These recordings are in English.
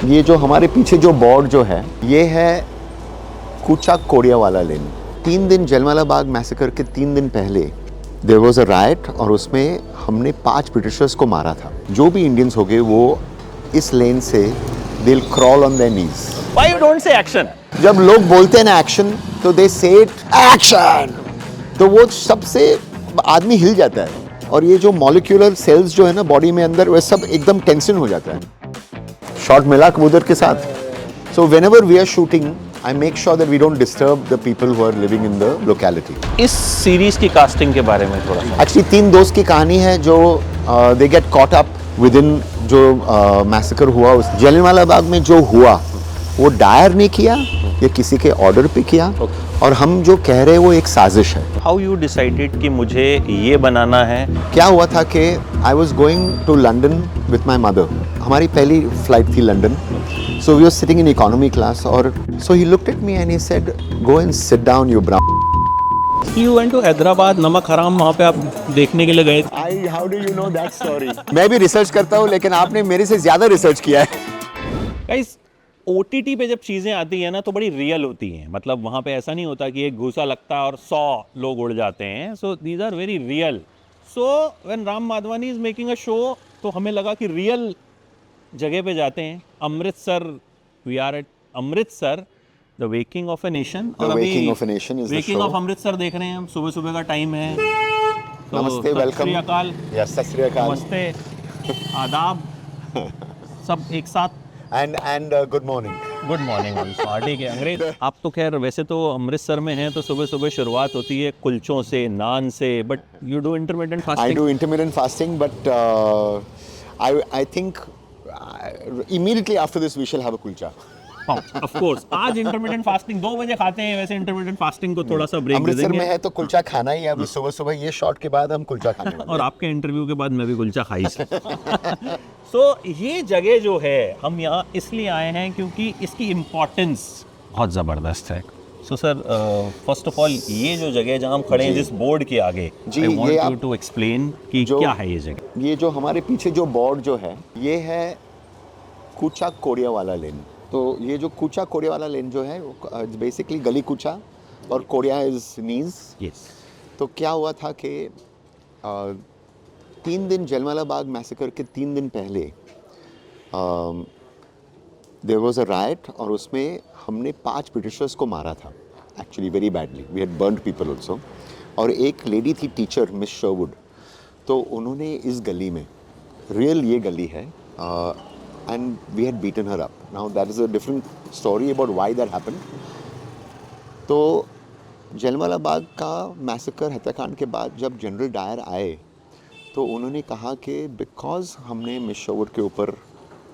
ये जो हमारे पीछे जो बोर्ड जो है ये है कूचा कोडियावाला लेन। 3 दिन जलियांवाला बाग मैसेकर के 3 दिन पहले देयर वाज अ राइट और उसमें हमने 5 ब्रिटिशर्स को मारा था। जो भी इंडियंस हो गए वो इस लेन से they will crawl on their knees. Why you don't say action? जब लोग बोलते हैं ना एक्शन तो दे से एक्शन, तो वो सबसे आदमी हिल जाता है और ये जो मॉलिक्यूलर सेल्स जो है ना बॉडी में अंदर वह सब एकदम टेंशन हो जाता है। शॉट मिला कबूतर के साथ। So whenever we are shooting I make sure that we don't disturb the people who are living in the locality. इस सीरीज की कास्टिंग के बारे में थोड़ा सा। Actually 3 दोस्त की कहानी है जो they get caught up within जो मैसेकर हुआ उस जलियांवाला बाग में जो हुआ वो डायर ने किया या किसी के ऑर्डर पे किया और हम जो कह रहे हैं वो एक साजिश है। हाउ यू डिसाइडेड कि मुझे ये बनाना है? क्या हुआ था कि I was going to London with my mother. हमारी पहली फ्लाइट थी London. So we were sitting in economy class और so he looked at me and he said go and sit down you brown. You went to Hyderabad, Namak Haraam वहाँ पे आप देखने के लिए गए? I how do you know that story? मैं भी रिसर्च करता हूँ लेकिन आपने मेरे से ज्यादा रिसर्च किया है। गाइस OTT पे जब चीज़ें आती हैं ना तो बड़ी रियल होती हैं। मतलब वहाँ पे ऐसा नहीं होता कि एक घूसा लगता है और 100 लोग उड़ जाते हैं। So these are very real. So when Ram Madhvani is making a show तो हमें लगा कि रियल जगह पे जाते हैं। Amritsar, we are at Amritsar, the waking of a nation. और अभी waking of a nation is the waking show. Of Amritsar देख रहे हैं हम। सुबह सुबह का टाइम है। नमस्ते, वेलकम। सत श्री अकाल। यस, सत श्री अकाल। नमस्ते, आदाब, सब एक साथ। And good morning. Good morning. ठीक है अंग्रेज। आप तो खैर वैसे तो अमृतसर में हैं तो सुबह सुबह शुरुआत होती है कुलचों से, नान से, but you do intermittent I fasting? do intermittent fasting, but I think immediately after this we shall have a kulcha. Of course. आज इंटरमिटेंट फास्टिंग 2 बजे खाते हैं। वैसे इंटरमिटेंट फास्टिंग को थोड़ा सा ब्रेक दे अमृतसर में देंगे। है तो कुलचा खाना ही है। अभी सुबह सुबह ये शॉट के बाद हम कुलचा खाने वाले हैं। और आपके इंटरव्यू के बाद मैं भी कुलचा खाई सो ये जगह जो है हम यहाँ इसलिए आए हैं क्योंकि इसकी इम्पोर्टेंस बहुत ज़बरदस्त है। So sir, first of all ये जो जगह जहाँ हम खड़े हैं जिस बोर्ड के आगे, जी, आई ये वांट यू आप- टू एक्सप्लेन कि जो- क्या है ये जगह। ये जो हमारे पीछे जो बोर्ड जो है ये है कूचा कोडियावाला लेन। तो ये जो कूचा कोडियावाला लेन जो है बेसिकली गली कूचा और कोडिया इज नीज। यस। तो क्या हुआ था कि 3 दिन जलियांवाला बाग मैसेकर के 3 दिन पहले देयर वाज अ राइट और उसमें हमने 5 ब्रिटिशर्स को मारा था। Actually very badly, we had burned people also. और एक लेडी थी टीचर मिस शर्वुड, तो उन्होंने इस गली में, रियल ये गली है, and we had beaten her up. Now that is a different story about why that happened. तो जलियांवाला बाग का मैसेकर हत्याकांड के बाद जब जनरल डायर आए तो उन्होंने कहा कि बिकॉज हमने मिस शर्वुड के ऊपर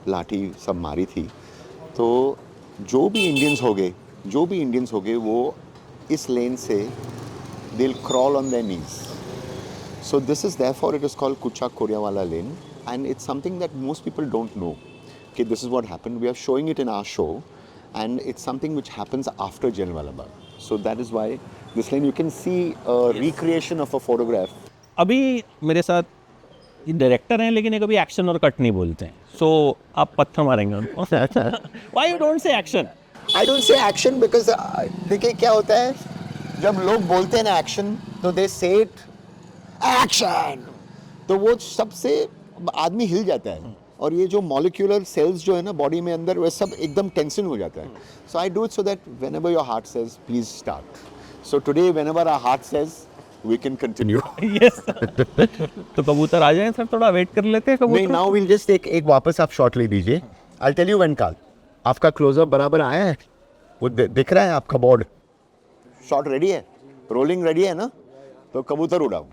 लाठी सब मारी थी तो जो भी इंडियंस हो गए वो इस लेन से they will crawl on their knees. So this is therefore it is called Kucha Kodiawala Lane, and it's something that most people don't know. Okay, this is what happened. We are showing it in our show, and it's something which happens after Jallianwala Bagh. So that is why this lane you can see a recreation of a photograph. अभी मेरे साथ ये director हैं लेकिन ये कभी action और cut नहीं बोलते हैं। सो आप पत्थर मारेंगे उनको। Why you don't say action? I don't say action because देखिए क्या होता है जब लोग बोलते हैं ना action तो they say it एक्शन, तो वो सबसे आदमी हिल जाता है और ये जो मॉलिक्यूलर सेल्स जो है ना बॉडी में अंदर वह सब एकदम टेंशन हो जाता है। So I do it so that whenever your heart says please start. So today whenever our heart says we can continue. Yes. तो कबूतर आ जाएं सर, थोड़ा वेट कर लेते हैं कबूतर। नहीं, नाउ वील जस्ट एक वापस आप शॉट ले दीजिए। आई टेल यू व्हेन काल आपका क्लोजअप बराबर आया है, वो दिख रहा है आपका बोर्ड, शॉट रेडी है, रोलिंग रेडी है ना, तो कबूतर उड़ाओ।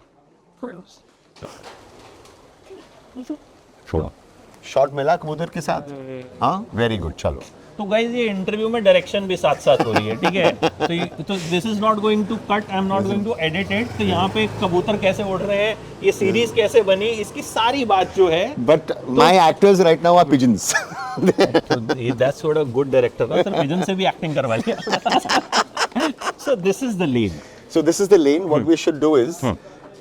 शॉट मिला कबूतर के साथ? हाँ, वेरी गुड। चलो तो गाइस ये इंटरव्यू में डायरेक्शन भी साथ साथ हो रही है, ठीक है? तो this is not going to cut, I am not going to edit it. तो यहाँ पे कबूतर कैसे उड़ रहे हैं, ये सीरीज कैसे बनी, इसकी सारी बात जो है। But my actors right now are pigeons. That's what a good director है सर, पिजन से भी एक्टिंग करवाइए। So this is the lead. So this is the lane. What we should do is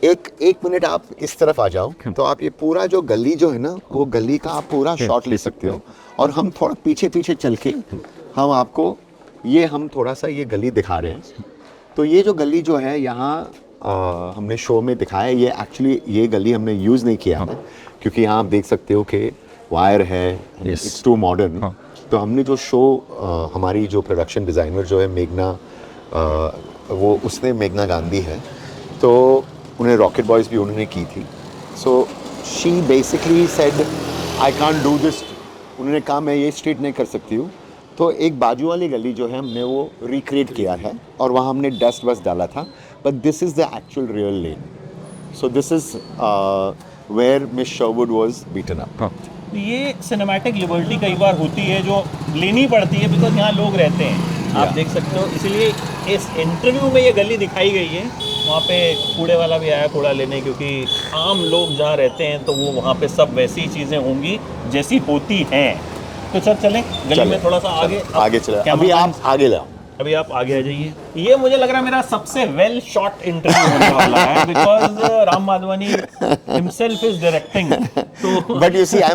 एक मिनट आप इस तरफ आ जाओ, तो आप ये पूरा जो गली जो है ना, वो गली का आप पूरा शॉट ले सकते हो। और हम थोड़ा पीछे पीछे चल के हम आपको हम थोड़ा सा ये गली दिखा रहे हैं। तो ये जो गली जो है यहाँ हमने शो में दिखाया है, ये एक्चुअली ये गली हमने यूज़ नहीं किया है, क्योंकि यहाँ आप देख सकते हो कि वायर है, इट्स टू मॉडर्न। तो हमने जो शो हमारी जो प्रोडक्शन डिज़ाइनर जो है मेघना, वो उसने मेघना गांधी है, तो उन्हें रॉकेट बॉयज़ भी उन्होंने की थी। So she basically said I can't do this, उन्होंने कहा मैं ये स्ट्रीट नहीं कर सकती हूँ। तो एक बाजू वाली गली जो है हमने वो रिक्रिएट किया है, और वहाँ हमने डस्ट बस डाला था, but this is the actual real lane. So this is where Miss Sherwood was beaten up. ये सिनेमैटिक लिबर्टी कई बार होती है जो लेनी पड़ती है, बिकॉज यहाँ लोग रहते हैं, आप देख सकते हो। इसीलिए इस इंटरव्यू में ये गली दिखाई गई है। वहाँ पे कूड़े वाला भी आया कूड़ा लेने, क्योंकि आम लोग जहाँ रहते हैं तो वो वहाँ पे सब वैसी चीज़ें होंगी जैसी होती हैं। तो सर चलें गली में थोड़ा सा आगे चले। अभी आप आगे लाओ, अभी आप आगे आ जाइए। ये मुझे लग रहा है मेरा सबसे वेल शॉट इंटरव्यू होने वाला है, because Ram Madhvani himself is directing. तो but you see I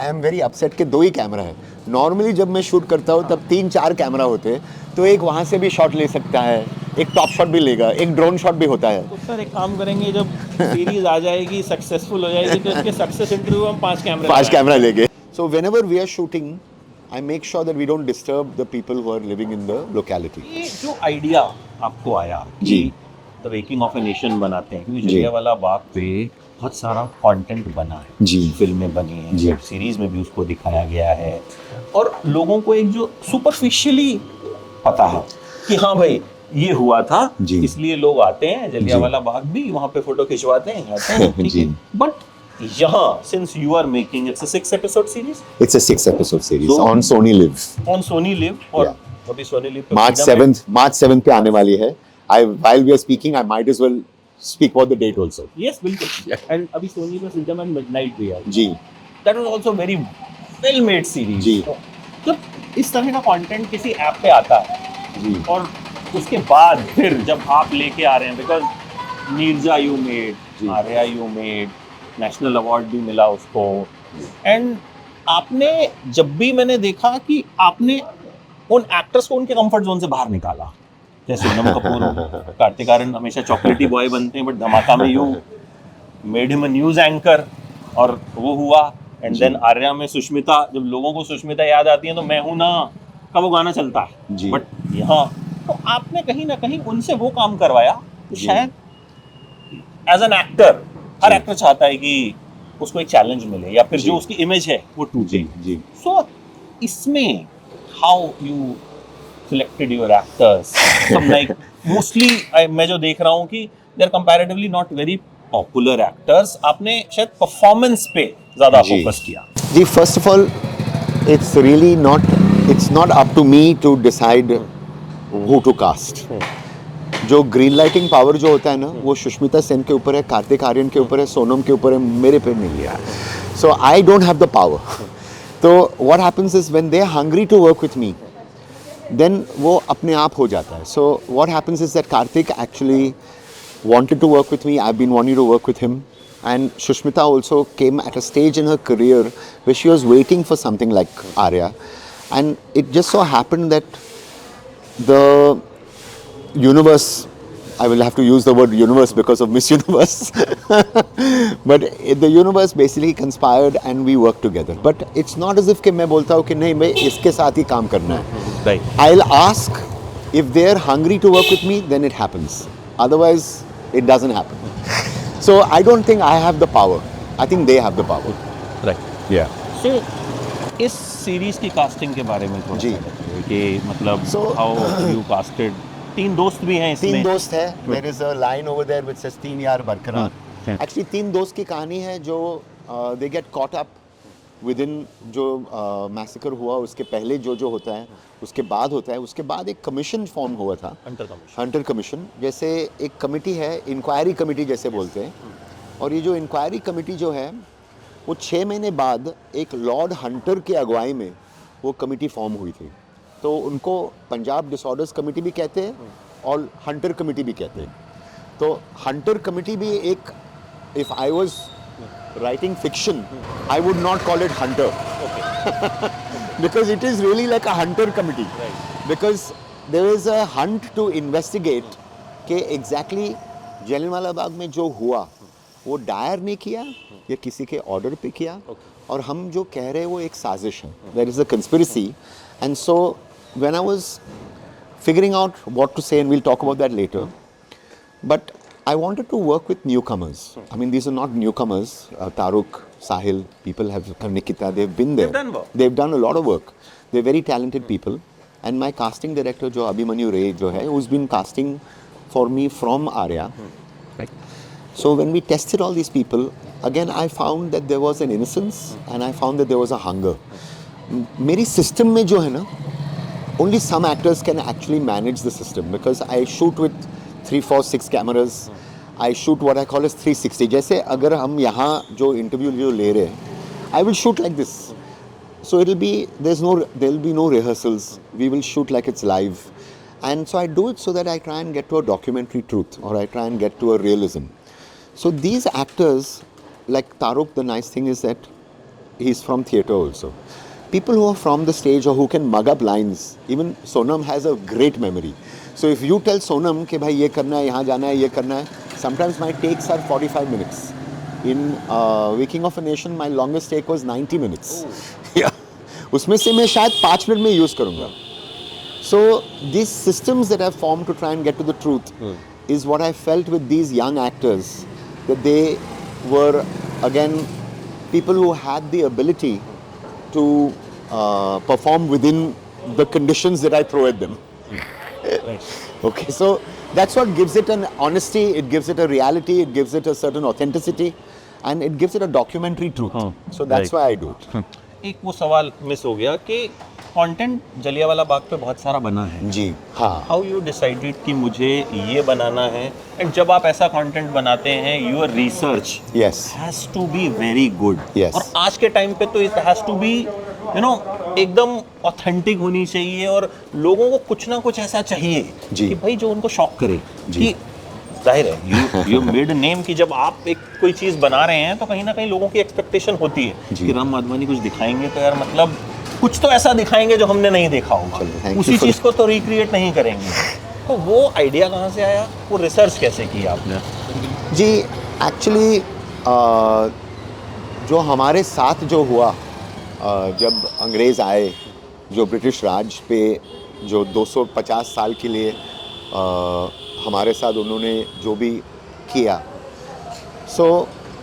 am very upset कि 2 ही कैमरा है। नॉर्मली जब मैं शूट करता हूँ तब 3-4 कैमरा होते हैं, तो एक वहाँ से भी शॉट ले सकता है, एक टॉप शॉट भी लेगा, एक ड्रोन शॉट भी होता है। तो सर एक काम करेंगे, जब सीरीज आ जाएगी, सक्सेसफुल हो जाएगी, तो इसके सक्सेस इंटरव्यू हम 5 कैमरा लेंगे। So whenever we are shooting, I make sure that we don't disturb the people who are living in the locality. ये जो आइडिया आपको आया जी, the waking of a nation बनाते हैं, क्योंकि जलियांवाला बाग पे बहुत सारा कंटेंट बना है जी, फिल्में बनी हैं, जी, वेब सीरीज में भी उसको दिखाया गया है, और लोगों को एक जो सुपरफिशियली पता है कि हाँ भाई ये हुआ था, इसलिए लोग आते हैं जलियांवाला बाग भी, वहाँ पे फोटो खिंचवाते हैं, आते हैं, ठीक है। बट यहाँ, since you are making, it's a 6-episode series. It's a 6-episode series on Sony Live. On Sony Live, और अभी Sony Live पे March 7th पे आने वाली है. While we are speaking, I might as well speak about the date also. Yes, बिल्कुल. And अभी Sony पे Freedom and Midnight भी है. जी. That was also very well made series. जी. जब इस तरह का कंटेंट किसी ऐप पे आता है, जी, और उसके बाद फिर जब आप लेके आ रहे हैं, because Neerja you made, Arya you made, national award भी मिला उसको, एंड आपने जब भी मैंने देखा कि आपने उन एक्टर्स को उनके कंफर्ट जोन से बाहर निकाला, जैसे सोनम कपूर हो, कार्तिक आर्यन हमेशा चॉकलेटी बॉय बनते हैं, बट धमाका में you made him a news anchor, और वो हुआ। एंड देन आर्या में सुष्मिता, जब लोगों को सुष्मिता याद आती है तो मैं हूं ना का वो गाना चलता है, बट यहाँ तो आपने कहीं ना कहीं उनसे वो काम करवाया, तो शायद एज एन एक्टर हर एक्टर चाहता है कि उसको एक चैलेंज मिले, या फिर जो उसकी इमेज है वो टूटे। सो इसमें how you selected your actors, some like mostly मैं जो देख रहा हूँ कि they are comparatively not very popular actors, आपने शायद परफॉर्मेंस पे ज्यादा फोकस किया। जी, first of all it's really not up to me to decide who to cast. जो ग्रीन लाइटिंग पावर जो होता है ना, वो सुष्मिता सेन के ऊपर है, कार्तिक आर्यन के ऊपर है, सोनम के ऊपर है, मेरे पे नहीं है। So I don't have the power. तो what happens is when they are hungry to work with me, then वो अपने आप हो जाता है। So what happens is that Kartik actually wanted to work with me, I've been wanting to work with him, and Sushmita also came at a stage in her career where she was waiting for something like Arya, and it just so happened that the universe, I will have to use the word universe because of Miss Universe, but the universe basically conspired and we worked together. But it's not as if कि मैं बोलता हूँ कि नहीं मैं इसके साथ ही काम करना है. Right. I'll ask if they're hungry to work with me, then it happens. Otherwise, it doesn't happen. So I don't think I have the power. I think they have the power. Right. Yeah. So इस series की casting के बारे में थोड़ा जी, कि मतलब how you casted. 3 दोस्त भी हैं इसमें। 3 दोस्त है। There is a line over there which says 3 यार बरकरार। Actually 3 दोस्त की कहानी है जो they get caught up within जो मैसेकर हुआ उसके पहले जो होता है, उसके बाद होता है, उसके बाद एक कमीशन फॉर्म हुआ था, हंटर कमीशन, जैसे एक कमेटी है, इंक्वायरी कमेटी जैसे बोलते हैं। और ये जो इंक्वायरी कमेटी जो है वो 6 महीने बाद एक लॉर्ड हंटर के अगुवाई में वो कमेटी फॉर्म हुई थी। तो उनको पंजाब डिसऑर्डर्स कमेटी भी कहते हैं और हंटर कमेटी भी कहते हैं। तो हंटर कमिटी भी एक, if I was writing fiction I would not call it Hunter because it is really like a hunter committee. Right. Because there is a hunt to investigate कि exactly Jallianwala Bagh में जो हुआ वो डायर ने किया या किसी के ऑर्डर पे किया, और हम जो कह रहे हैं वो एक साजिश है. There is a conspiracy. And so when I was figuring out what to say, and we'll talk about that later, but I wanted to work with newcomers. I mean, these are not newcomers. Taruk, Sahil, people have, Nikita, they've been there. They've done work. They've done a lot of work. They're very talented people. And my casting director, जो Abhimanyu Ray, जो है, who's been casting for me from Arya. Right. So when we tested all these people, again I found that there was an innocence and I found that there was a hunger. मेरी system में जो है ना, only some actors can actually manage the system, because I shoot with 3, 4, 6 cameras. I shoot what I call as 360. जैसे अगर हम यहाँ जो इंटरव्यू जो ले रहे हैं, I will shoot like this. So it'll be, there'll be no rehearsals. We will shoot like it's live. And so I do it so that I try and get to a documentary truth, or I try and get to a realism. So these actors, like Taruk, the nice thing is that he's from theatre also. People who are from the stage or who can mug up lines. Even Sonam has a great memory. So if you tell Sonam कि भाई ये करना है, यहाँ जाना है, ये करना है, sometimes my takes are 45 minutes. In Waking of a Nation, my longest take was 90 minutes. Yeah. उसमें से मैं शायद 5 मिनट में यूज़ करूँगा. So these systems that I've formed to try and get to the truth is what I felt with these young actors, that they were again people who had the ability to perform within the conditions that I throw at them. Right. Okay, so that's what gives it an honesty, it gives it a reality, it gives it a certain authenticity, and it gives it a documentary truth. So that's right. why I do it. एक वो सवाल miss हो गया कि content Jallianwala Bagh पे बहुत सारा बना है. जी हाँ. हाउ यू डिसाइडेड कि मुझे ये बनाना है, एंड जब आप ऐसा कंटेंट बनाते हैं your research Yes. Has to be very good. Yes. और आज के टाइम पे तो इट हैज टू बी एकदम ऑथेंटिक होनी चाहिए, और लोगों को कुछ ना कुछ ऐसा चाहिए जी. कि भाई जो उनको शॉक करे. जी. कि जाहिर है यू मेड नेम कि जब आप एक कोई चीज़ बना रहे हैं तो कहीं ना कहीं लोगों की एक्सपेक्टेशन होती है जी. कि राम माधवानी कुछ दिखाएंगे तो यार मतलब कुछ तो ऐसा दिखाएंगे जो हमने नहीं देखा चलो, होगा, thank उसी you for चीज़ को तो रिक्रिएट नहीं करेंगे. तो वो आइडिया कहाँ से आया, वो रिसर्च कैसे की आपने? जी एक्चुअली जो हमारे साथ जो हुआ जब अंग्रेज़ आए, जो ब्रिटिश राज पे जो 250 साल के लिए हमारे साथ उन्होंने जो भी किया, so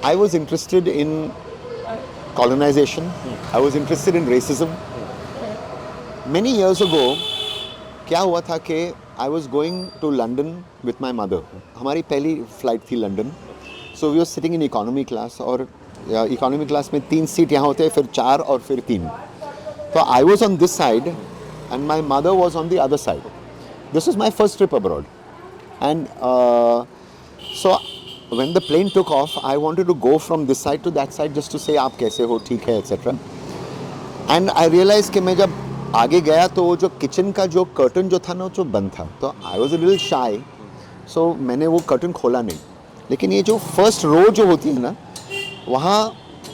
I was interested in colonization. I was interested in racism. Many years ago, क्या हुआ था कि I was going to London with my mother. हमारी पहली फ्लाइट थी London. So we were sitting in economy class, और economy class में 3 seat यहाँ होते हैं, फिर 4 और फिर 3. So I was on this side and my mother was on the other side. This was my first trip abroad. And so when the plane took off, I wanted to go from this side to that side just to say आप कैसे हो, ठीक है, etc. And I realized कि मैं जब आगे गया तो वो जो किचन का जो कर्टन जो था ना, जो बंद था, तो I was a little shy. So मैंने वो कर्टन खोला नहीं. लेकिन ये जो फर्स्ट रो जो होती है ना, वहाँ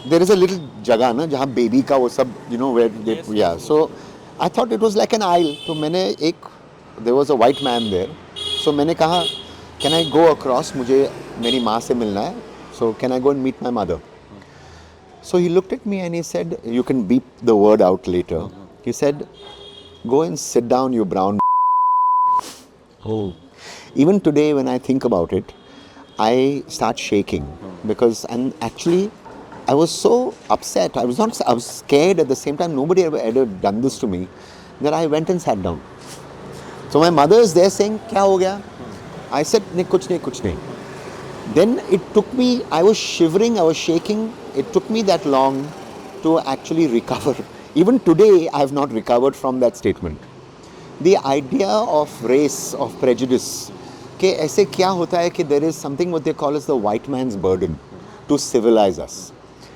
there is a little जगह ना जहाँ बेबी का वो सब, you know, where they, yeah. So I thought it was like an aisle. तो मैंने एक, there was a white man there. So मैंने कहा, can I go across? मुझे मेरी माँ से मिलना है. So can I go and meet my mother? So he looked at me and he said, you can beep the word out later. He said, go and sit down, you brown. Oh. Even today when I think about it, I start shaking because, and actually I was so upset. I was scared at the same time. Nobody ever done this to me, that I went and sat down. So my mother is there saying, क्या हो गया? I said, नहीं कुछ नहीं कुछ नहीं. Then it took me, I was shivering, I was shaking. It took me that long to actually recover. Even today, I have not recovered from that statement. The idea of race, of prejudice, कि ऐसे क्या होता है कि there is something what they call as the white man's burden to civilize us.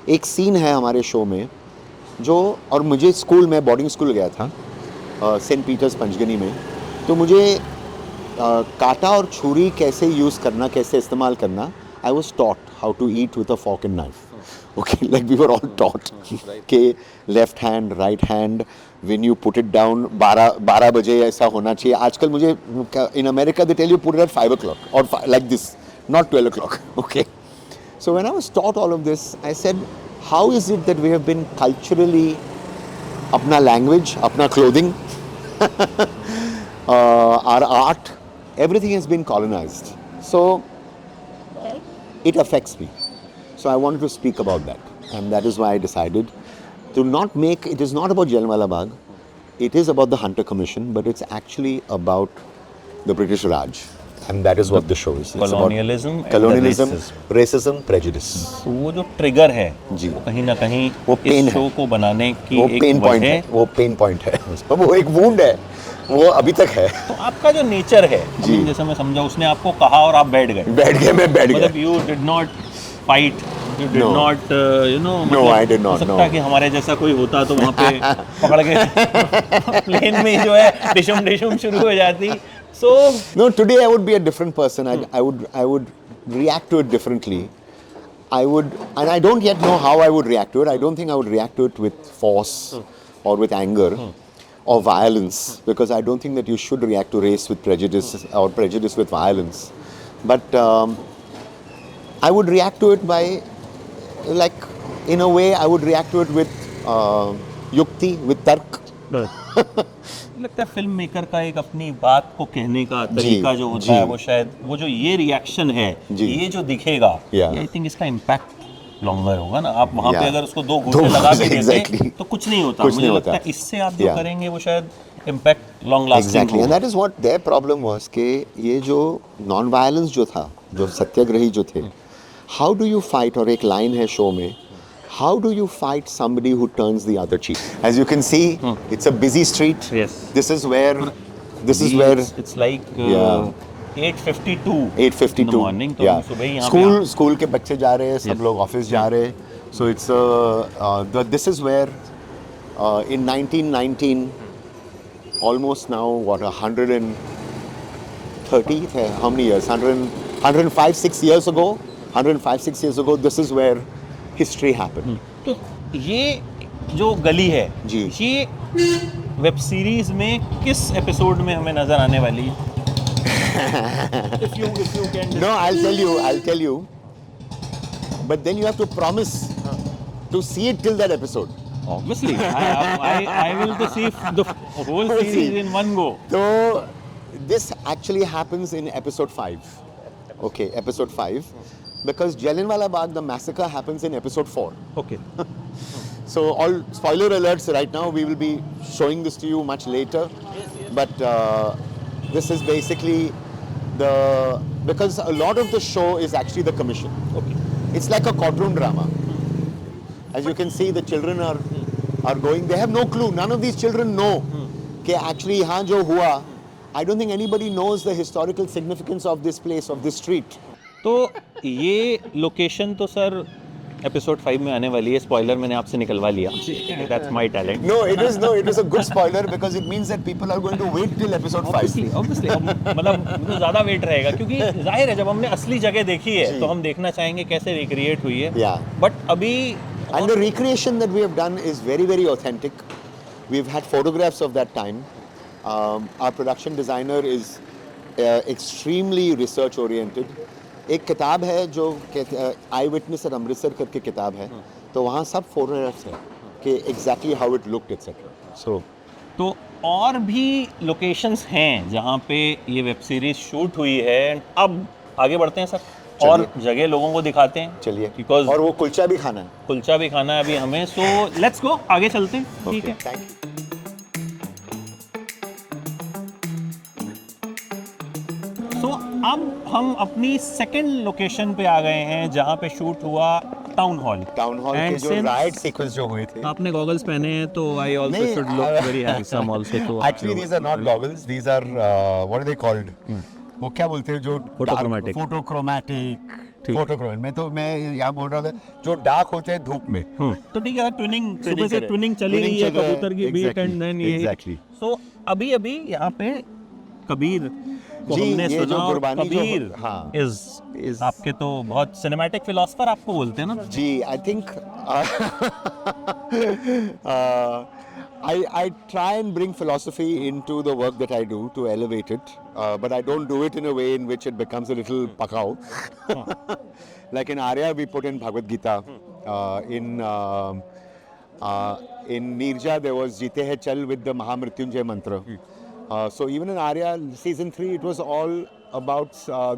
एक scene है हमारे show में जो, और मुझे स्कूल में बोर्डिंग स्कूल गया था सेंट पीटर्स पंचगनी में, तो मुझे काटा और छुरी कैसे यूज़ करना, कैसे इस्तेमाल करना, I was taught how to eat with a fork and knife. Okay, like we were all taught कि left hand, right hand, when you put it down 12 बजे ऐसा होना चाहिए. आजकल मुझे in America they tell you put it at 5 o'clock or like this, not 12 o'clock. Okay. So when I was taught all of this, I said, how is it that we have been culturally, अपना language, अपना clothing, our art, everything has been colonized. So it affects me. So I wanted to speak about that, and that is why I decided to not make, it is not about Jallianwala Bagh, it is about the Hunter Commission, but it's actually about the British Raj, and that is what the show is. It's colonialism about and colonialism, the racism, prejudice. तो वो जो trigger है जी, वो कहीं ना कहीं वो pain इस शो है, को बनाने की वो एक पेन पॉइंट है, वजह, वो पेन पॉइंट है, वो एक वुंड है, वो अभी तक है. तो आपका जो नेचर है, जी. अभी जैसे मैं समझा, उसने आपको कहा और आप बैठ गए, मैं बैठ मतलब गया. You did not fight, you did No. Not you know, No, I did not, हो सकता no. है कि हमारे जैसा कोई होता तो वहाँ पे पकड़ के प्लेन में जो है डिशुम शुरू हो जाती. So No, today I would be a different person. I would react to it differently. I would, and I don't yet know how I would react to it. I don't think I would react to it with force or with anger or violence, because I don't think that you should react to race with prejudice or prejudice with violence. But I would react to it by, like, in a way, I would react to it with yukti, with tark. लगता है film maker का एक अपनी बात को कहने का तरीका जो होता है, वो शायद वो जो ये रिएक्शन है, ये जो दिखेगा, आई थिंक इसका इम्पैक्ट लॉन्गर होगा ना. आप वहाँ पे अगर उसको 2 घूंटे लगा के देंगे तो कुछ नहीं होता. मुझे लगता है इससे आप जो करेंगे वो शायद इम्पैक्ट लॉन्ग लास्टिंग होगा. And that is what their problem was कि ये जो नॉन वायलेंस जो था, जो सत्याग्रही जो थे, हाउ डू यू फाइट, और एक लाइन है शो में, how do you fight somebody who turns the other cheek? As you can see, it's a busy street. Yes. This is where it's like 8:52 8:52 in the morning. तो सुबह ही यहाँ पे school के बच्चे जा रहे हैं, सब लोग ऑफिस जा रहे हैं. So it's this is where in 1919, almost now what 130 how many years, 105-6 years ago, 105-6 years ago, this is where history happened. तो ये जो गली है जी, ये वेब सीरीज में किस एपिसोड में हमें नजर आने वाली है? if you can No, I'll tell you. But then you have to promise to see it till that episode. Obviously, I will to see the whole series in one go. So this actually happens in episode 5. Okay, episode 5. Because Jallianwala Bagh, the massacre happens in episode 4. Okay. So all spoiler alerts right now, we will be showing this to you much later. But this is basically because a lot of the show is actually the commission. Okay. It's like a courtroom drama. As you can see, the children are going, they have no clue. None of these children know कि actually यहाँ जो हुआ, I don't think anybody knows the historical significance of this place, of this street. तो ये location तो sir episode 5 में आने वाली है. स्पॉइलर मैंने आपसे निकलवा लिया. That's my talent. No, it is a good spoiler because it means that people are going to wait till episode 5. Obviously, मतलब तो ज़्यादा वेट रहेगा, क्योंकि जाहिर है जब हमने असली जगह देखी है तो हम देखना चाहेंगे कैसे रिक्रिएट हुई है. Yeah. बट अभी And the recreation that we have done is very, very authentic. We've had photographs of that time. Our production designer is extremely research oriented. एक किताब है जो आई विटनेस एट अमृतसर करके किताब है, तो वहाँ सब फोटोग्राफ्स हैं कि exactly how it looked etcetera. So तो और भी लोकेशंस हैं जहाँ पे ये वेब सीरीज शूट हुई है. अब आगे बढ़ते हैं सर, और जगह लोगों को दिखाते हैं. चलिए, बिकॉज और वो कुलचा भी खाना है. कुलचा भी खाना है अभी हमें. सो लेट्स गो, आगे चलते हैं. ठीक है, थैंक यू. अब हम अपनी सेकंड लोकेशन पे आ गए हैं जहाँ पे शूट हुआ टाउन हॉल के जो राइट सीक्वेंस जो हुए थे. आपने गॉगल्स पहने हैं तो I also should look very handsome also. तो actually these are not goggles, these are what are they called, वो क्या बोलते हैं जो फोटोक्रोमैटिक में, तो मैं यहाँ बोल रहा था जो डार्क होते हैं धूप में. तो ठीक है, ट्विनिंग सुबह से ट्विनिंग चली रही है कबूतर की बीट एंड देन ये. सो अभी यहाँ पे कबीर को जी, हमने ये सुना जो और गुरबानी जो- कबीर हाँ। इज आपके तो बहुत सिनेमैटिक फिलोसफर आपको बोलते हैं ना। जी, I think I try and bring philosophy into the work that I do to elevate it, but I don't do it in a way in which it becomes a little pakao. Like in Arya, we put in Bhagavad Gita. In Nirja, there was Jeete Hai Chal with the Mahamrityunjay mantra. So even in Arya season 3, it was all about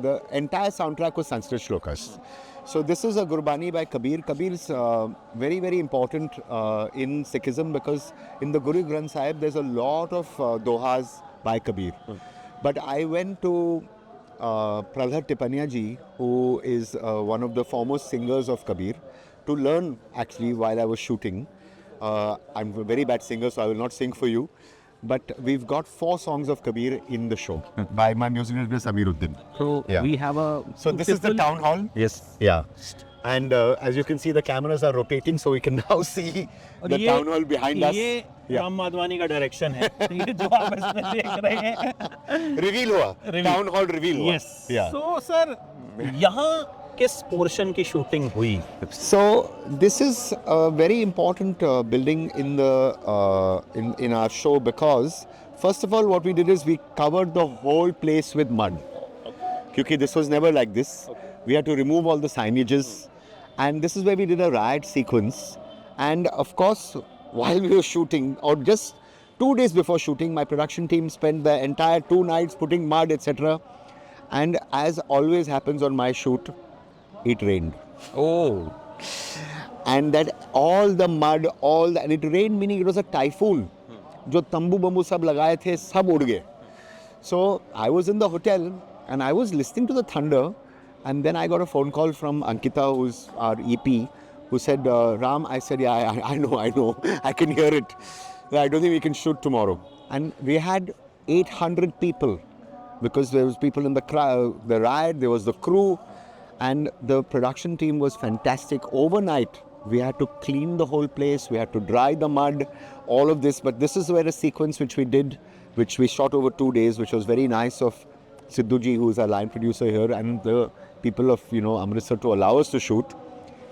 the entire soundtrack was Sanskrit shlokas. So this is a Gurbani by Kabir. Kabir is very, very important in Sikhism because in the Guru Granth Sahib, there's a lot of dohas by Kabir. But I went to Pralhad Tipania ji, who is one of the foremost singers of Kabir, to learn actually while I was shooting. I'm a very bad singer, so I will not sing for you. But we've got 4 songs of Kabir in the show by my music director Samiruddin. So Yeah. we have a So this is the town hall. Yes. Yeah. And as you can see, the cameras are rotating, so we can now see और the town hall behind us. ये Yeah. Ram Madhvani का direction है। ये जो आप इसमें देख रहे हैं। Reveal हुआ. Reveal. Town hall reveal हुआ. Yes. Yeah. So sir, यहाँ किस पोर्शन की शूटिंग हुई? So this is a very important building in the in our show because first of all what we did is we covered the whole place with mud. Because this was never like this. We had to remove all the signages, and this is where we did a riot sequence. And of course, while we were shooting, or just 2 days before shooting, my production team spent the entire 2 nights putting mud, etc. And as always happens on my shoot, it rained. Oh. And that all the mud, and it rained meaning it was a typhoon. जो तंबू bamboo सब लगाए थे सब उड़ गए. So I was in the hotel and I was listening to the thunder, and then I got a phone call from Ankita, who's our EP, who said, Ram, I said, yeah, I know, I can hear it. I don't think we can shoot tomorrow. And we had 800 people because there was people in the crowd, the riot, there was the crew, and the production team was fantastic. Overnight, we had to clean the whole place, we had to dry the mud, all of this. But this is where a sequence which we did, which we shot over 2 days, which was very nice of Sidhuji, who is our line producer here, and the people of Amritsar to allow us to shoot.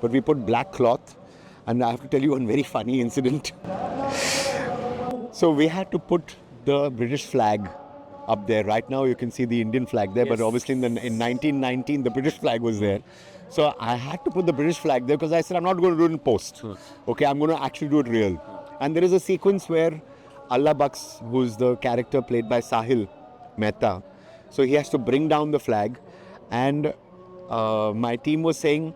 But we put black cloth, and I have to tell you one very funny incident. So we had to put the British flag up there. Right now you can see the Indian flag there, but obviously in 1919 the British flag was there. So I had to put the British flag there because I said I'm not going to do it in post. Okay, I'm going to actually do it real. And there is a sequence where Allah Baks, who's the character played by Sahil Mehta, so he has to bring down the flag, and my team was saying,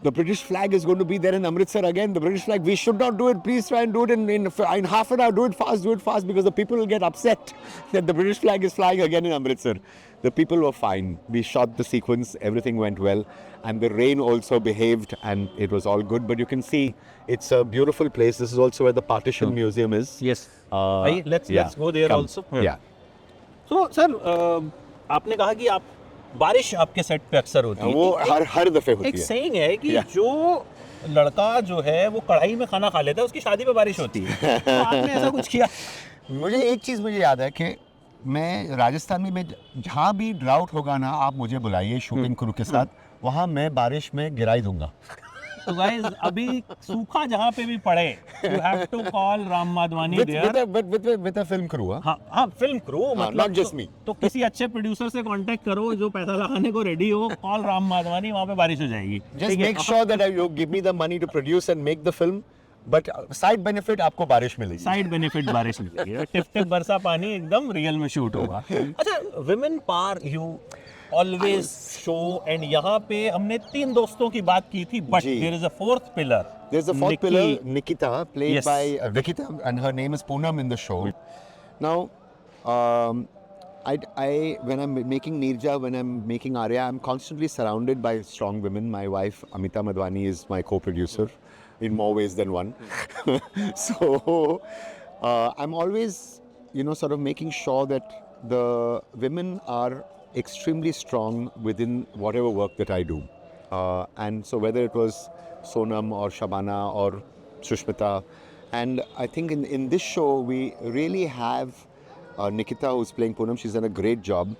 the British flag is going to be there in Amritsar again. The British flag, we should not do it. Please try and do it in half an hour. Do it fast, because the people will get upset that the British flag is flying again in Amritsar. The people were fine. We shot the sequence. Everything went well. And the rain also behaved, and it was all good. But you can see it's a beautiful place. This is also where the Partition Museum is. Yes. Uh, Let's go there Come. also. Yeah. So sir, आपने कहा कि आप बारिश आपके set पे अक्सर होती है. वो हर दफे होती एक है. सेइंग है कि Yeah. जो लड़का जो है वो कढ़ाई में खाना खा लेता है, उसकी शादी पे बारिश होती है. तो आपने ऐसा कुछ किया? मुझे एक चीज़ मुझे याद है कि मैं राजस्थान में जहाँ भी ड्राउट होगा ना, आप मुझे बुलाइए शूटिंग क्रू के साथ, वहाँ मैं बारिश में गिराई दूंगा. तो गाइस अभी सूखा जहाँ पे भी पड़े, you have to call Ram Madhvani there. with a film crew. हाँ फिल्म क्रू, मतलब not just me. तो किसी अच्छे प्रोड्यूसर से कांटेक्ट करो जो पैसा लगाने को रेडी हो. कॉल राम माधवानी, वहाँ पे बारिश हो जाएगी. Just make sure that you give me the money to produce and make the film, but side benefit आपको बारिश मिलेगी. साइड बेनिफिट बारिश मिलेगी. टिप टिप बरसा पानी एकदम रियल में शूट होगा. अच्छा, women power you always show, and यहाँ पे हमने 3 दोस्तों की बात की थी, बट जी. There is a fourth pillar. There's a fourth pillar, Nikita, played Yes. by Nikita, and her name is Poonam in the show. Now, when I'm making Nirja, when I'm making Arya, I'm constantly surrounded by strong women. My wife, Amita Madhwani, is my co-producer in more ways than one. So, I'm always, sort of making sure that the women are extremely strong within whatever work that I do. And so whether it was Sonam or Shabana or Sushmita, and I think in this show we really have Nikita, who's playing Poonam. She's done a great job,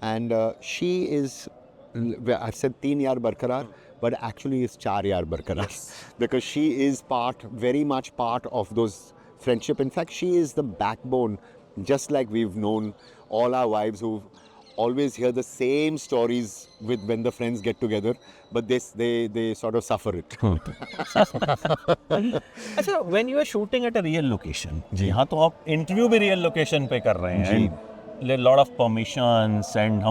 and she is, I said 3 yaar barkarar, but actually it's 4 yaar barkarar, because she is very much part of those friendship. In fact, she is the backbone, just like we've known all our wives who always hear the same stories with when the friends get together, but they sort of suffer it. अच्छा, when you are shooting at a real location, यहाँ तो आप interview भी real location पे कर रहे हैं, and lot of permissions, and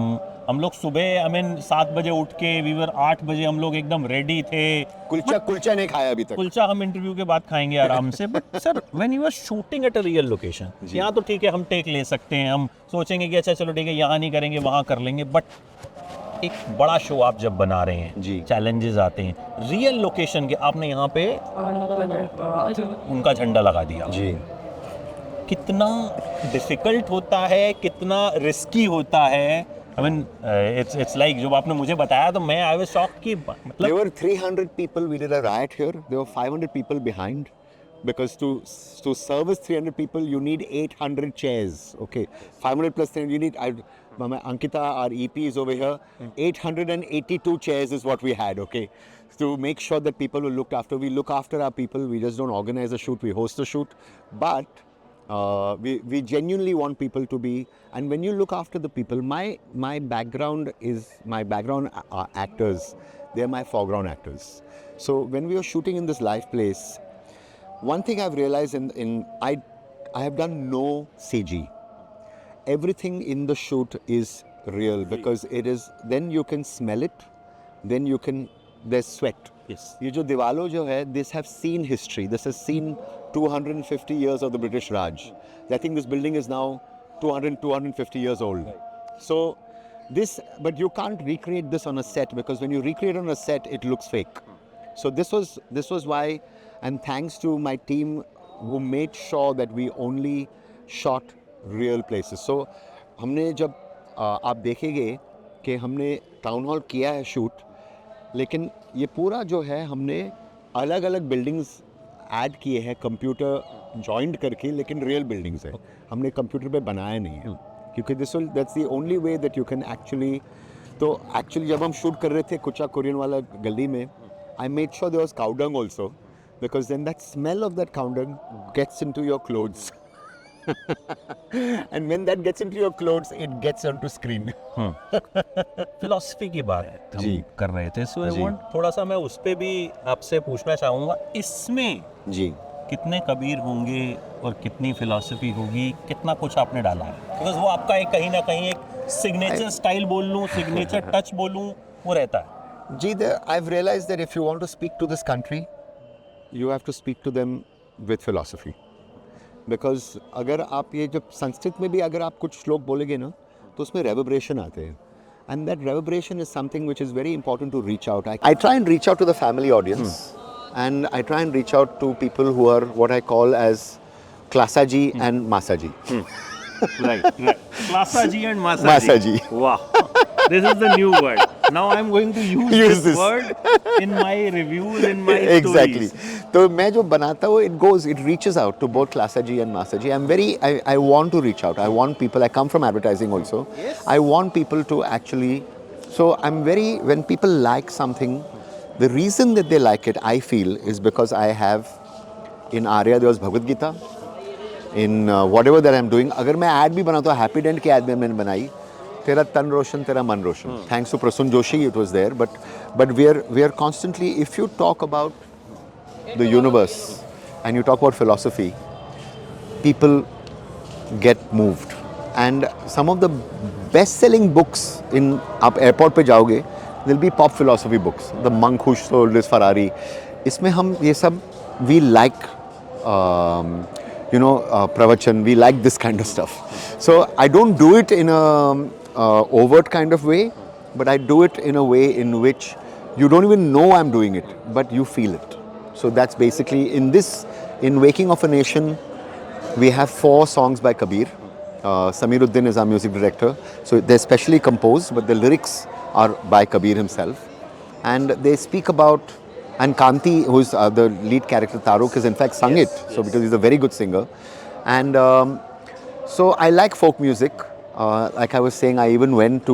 हम लोग सुबह 7 बजे उठ के वीवर 8 बजे हम लोग एकदम रेडी थे. कुलचा नहीं खाया अभी तक. कुलचा हम इंटरव्यू के बाद खाएंगे आराम से. But sir, when you are shooting at a real location, यहाँ तो ठीक है हम टेक ले सकते हैं, हम सोचेंगे कि अच्छा चलो ठीक है यहाँ नहीं करेंगे वहाँ कर लेंगे, बट एक बड़ा शो आप जब बना रहे हैं, चैलेंजेस आते हैं. रियल लोकेशन के आपने यहाँ पे उनका झंडा लगा दिया जी. कितना डिफिकल्ट होता है, कितना रिस्की होता है. I mean, it's like जो आपने मुझे बताया तो मैं I was shocked कि मतलब there were 300 people. We did a riot here. There were 500 people behind, because to service 300 people you need 800 chairs. Okay, 500 plus 300 you need. Ankita, our EP, is over here. 882 chairs is what we had. Okay, to make sure that people were looked after. We look after our people. We just don't organize a shoot. We host a shoot, but we genuinely want people to be, and when you look after the people, my background is my background actors, they're my foreground actors. So when we were shooting in this live place, one thing I've realized I have done no CG. Everything in the shoot is real, because it is, then you can smell it, then you can, there's sweat. Yes. ये जो दीवालों जो है, this have seen history. This has seen 250 years of the British Raj. I think this building is now 250 years old. So this, but you can't recreate this on a set, because when you recreate on a set, it looks fake. So this was why, and thanks to my team who made sure that we only shot real places. So हमने जब आप देखेंगे कि हमने town hall किया है shoot, लेकिन ये पूरा जो है हमने अलग अलग बिल्डिंग्स ऐड किए हैं कंप्यूटर जॉइंट करके, लेकिन रियल बिल्डिंग्स है, हमने कंप्यूटर पे बनाया नहीं है, क्योंकि that's the only way that you can actually. तो एक्चुअली जब हम शूट कर रहे थे कुचा कोरियन वाला गली में, I made sure there was cow dung also, because then that smell of that cow dung gets into your clothes. And when that gets into your clothes, it gets onto screen. Philosophy की बात हम कर रहे थे, सो I want थोड़ा सा मैं उस पे भी आपसे पूछना चाहूँगा, इसमें जी कितने कबीर होंगे और कितनी फिलॉसफी होगी, कितना कुछ आपने डाला है, बिकॉज वो आपका एक कहीं ना कहीं एक सिग्नेचर स्टाइल बोल लूँ, सिग्नेचर टच बोलूँ, वो रहता है जी. I've realized that if you want to speak to this country, you have to speak to them with philosophy. Because अगर आप ये जब संस्कृत में भी अगर आप कुछ श्लोक बोलेंगे ना, तो उसमें रेवर्बरेशन आते हैं, and that reverberation is something which is very important to reach out. I try and reach out to the family audience, and I try and reach out to people who are what I call as क्लासाजी and मासाजी. Right. Klasaji and Masaji. Wow. This is the new word. Now I'm going to use this word in my reviews, in my exactly. stories. तो मैं जो बनाता हूँ, it reaches out to both Klasaji and Masaji. I want to reach out. I want people. I come from advertising also. Yes. I want people to actually. So when people like something, the reason that they like it, I feel, is because I have, in Arya there was Bhagavad Gita. In whatever that I'm doing, अगर मैं ad भी बनाता हूँ, happy dent की ad भी मैंने बनाई, तेरा तन रोशन तेरा मन रोशन. Thanks to Prasun Joshi, it was there. But we are constantly, if you talk about the universe and you talk about philosophy, people get moved. And some of the best-selling books in आप airport पे जाओगे, there'll be pop philosophy books. The Monk Who Sold His Ferrari. इसमें हम ये सब we like. Pravachan, we like this kind of stuff. So I don't do it in a overt kind of way, but I do it in a way in which you don't even know I'm doing it, but you feel it. So that's basically in Waking of a Nation, we have 4 songs by Kabir. Samiruddin is our music director. So they're specially composed, but the lyrics are by Kabir himself. And they speak about, and Kanti, who's the lead character, Taruk, has in fact sung it. So because he's a very good singer. And so I like folk music. Like I was saying, I even went to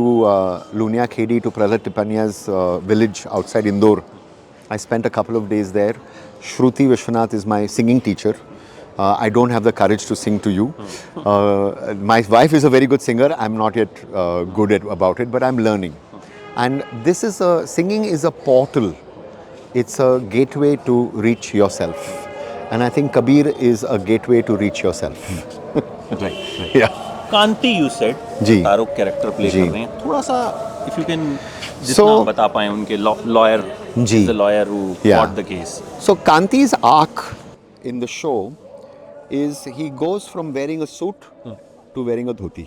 Lunia Khedi to Prahlad Tipanya's village outside Indore. I spent a couple of days there. Shruti Vishwanath is my singing teacher. I don't have the courage to sing to you. My wife is a very good singer. I'm not yet good at about it, but I'm learning. And this is singing is a portal. It's a gateway to reach yourself. And I think Kabir is a gateway to reach yourself. Right. Yeah. Kanti you said जी। तारुक character play जी। कर रहे हैं, थोड़ा सा if you can जितना So- बता पाए उनके लॉयर, जी। The lawyer who Yeah. Fought the case. So Kanti's arc in the show is he goes from wearing a suit to wearing a dhoti.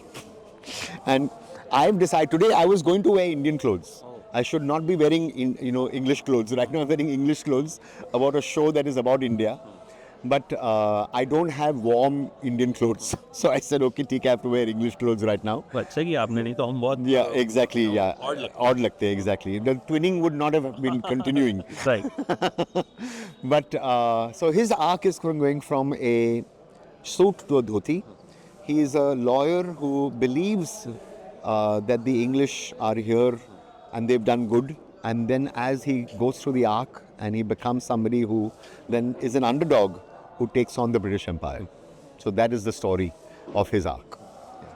And I've decided today I was going to wear Indian clothes. I should not be wearing English clothes. Right now I'm wearing English clothes about a show that is about India. But I don't have warm Indian clothes. So I said, okay, ठीक है, I have to wear English clothes right now. अच्छा कि आपने, नहीं तो हम बहुत Yeah, exactly. Yeah, odd लगते हैं, exactly. The twinning would not have been continuing. Right. But so his arc is going from a suit to a dhoti. He is a lawyer who believes that the English are here and they've done good. And then as he goes through the arc and he becomes somebody who then is an underdog who takes on the British Empire. So that is the story of his arc.